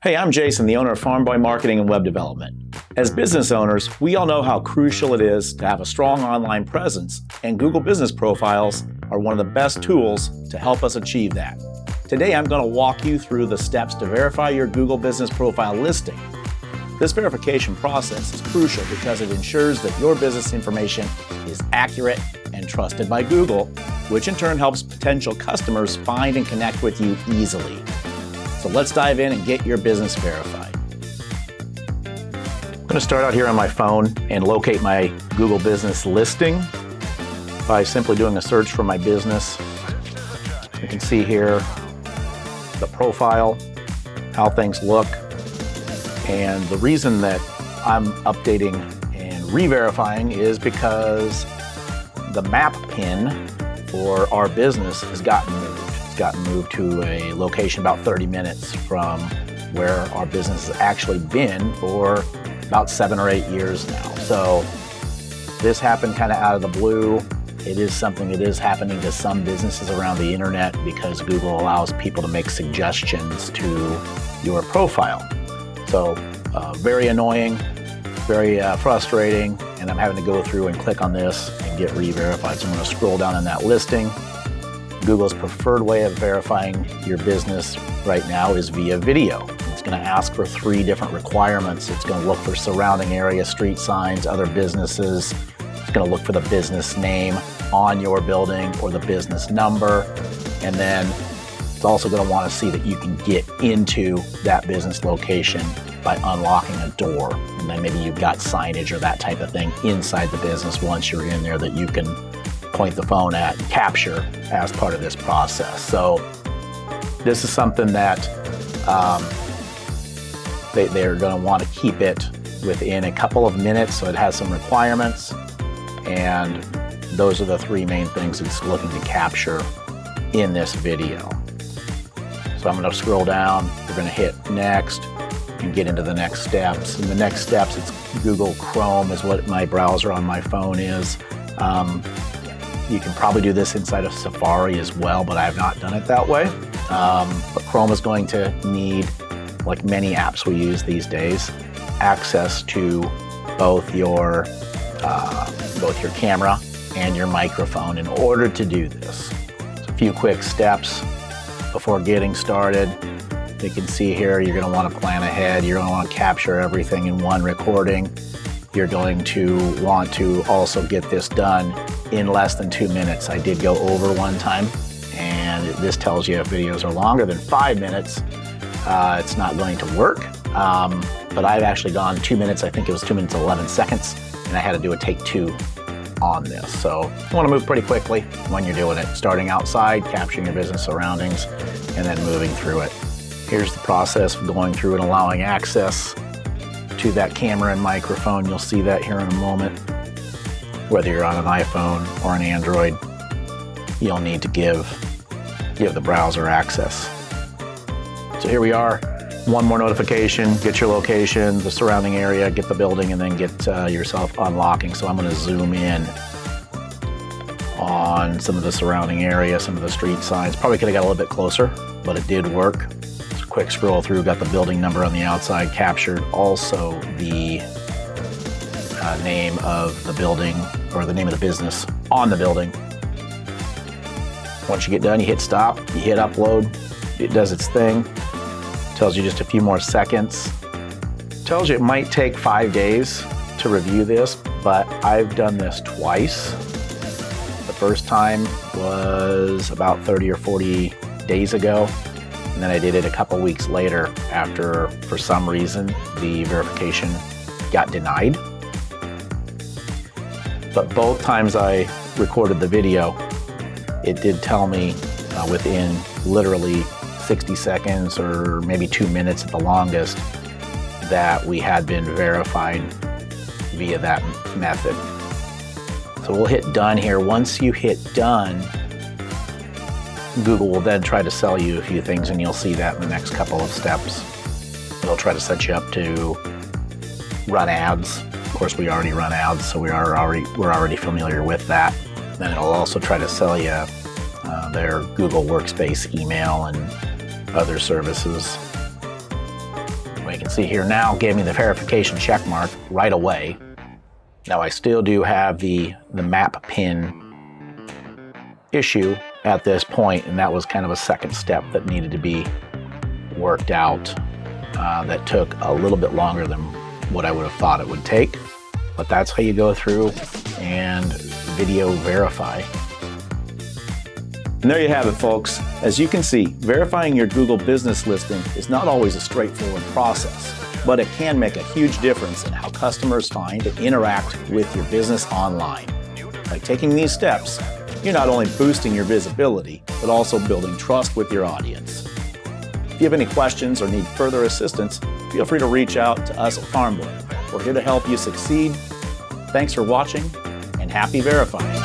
Hey, I'm Jason, the owner of Farmboy Marketing and Web Development. As business owners, we all know how crucial it is to have a strong online presence, and Google Business Profiles are one of the best tools to help us achieve that. Today, I'm going to walk you through the steps to verify your Google Business Profile listing. This verification process is crucial because it ensures that your business information is accurate and trusted by Google, which in turn helps potential customers find and connect with you easily. So let's dive in and get your business verified. I'm going to start out here on my phone and locate my Google Business listing by simply doing a search for my business. You can see here the profile, how things look, and the reason that I'm updating and re-verifying is because the map pin for our business has gotten moved. Gotten moved to a location about 30 minutes from where our business has actually been for about 7 or 8 years now. So this happened kind of out of the blue. It is something that is happening to some businesses around the internet because Google allows people to make suggestions to your profile. So very annoying, very frustrating, and I'm having to go through and click on this and get re-verified. So I'm going to scroll down in that listing. Google's preferred way of verifying your business right now is via video. It's going to ask for 3 different requirements. It's going to look for surrounding area, street signs, other businesses. It's going to look for the business name on your building or the business number. And then it's also going to want to see that you can get into that business location by unlocking a door. And then maybe you've got signage or that type of thing inside the business once you're in there that you can point the phone at and capture as part of this process. So this is something that they're going to want to keep it within a couple of minutes, so it has some requirements, and those are the 3 main things it's looking to capture in this video. So I'm going to scroll down, we're going to hit next and get into the next steps. And the next steps, it's Google Chrome is what my browser on my phone is. You can probably do this inside of Safari as well, but I have not done it that way. But Chrome is going to need, like many apps we use these days, access to both your camera and your microphone in order to do this. So a few quick steps before getting started. You can see here you're going to want to plan ahead. You're going to want to capture everything in one recording. You're going to want to also get this done in less than 2 minutes. I did go over one time, and this tells you if videos are longer than 5 minutes, it's not going to work. But I've actually gone 2 minutes. I think it was 2 minutes 11 seconds, and I had to do a take 2 on this. So you want to move pretty quickly when you're doing it. Starting outside, capturing your business surroundings, and then moving through it. Here's the process of going through and allowing access to that camera and microphone. You'll see that here in a moment. Whether you're on an iPhone or an Android, you'll need to give the browser access. So here we are. One more notification, get your location, the surrounding area, get the building, and then get yourself unlocking. So I'm going to zoom in on some of the surrounding area, some of the street signs. Probably could have got a little bit closer, but it did work. Just a quick scroll through, got the building number on the outside captured. Also the name of the building or the name of the business on the building. Once you get done, you hit stop, you hit upload, it does its thing. Tells you just a few more seconds. Tells you it might take 5 days to review this, but I've done this twice. The first time was about 30 or 40 days ago, and then I did it a couple weeks later after, for some reason, the verification got denied. But both times I recorded the video, it did tell me within literally 60 seconds or maybe 2 minutes at the longest that we had been verified via that method. So we'll hit done here. Once you hit done, Google will then try to sell you a few things, and you'll see that in the next couple of steps. They'll try to set you up to run ads. Of course, we already run ads, so we're already familiar with that. Then it'll also try to sell you their Google Workspace email and other services. Well, you can see here now gave me the verification check mark right away. Now I still do have the map pin issue at this point, and that was kind of a second step that needed to be worked out. That took a little bit longer than what I would have thought it would take, but that's how you go through and video verify. And there you have it, folks. As you can see, verifying your Google business listing is not always a straightforward process, but it can make a huge difference in how customers find and interact with your business online. By taking these steps, you're not only boosting your visibility, but also building trust with your audience. If you have any questions or need further assistance, feel free to reach out to us at Farmboy. We're here to help you succeed. Thanks for watching, and happy verifying.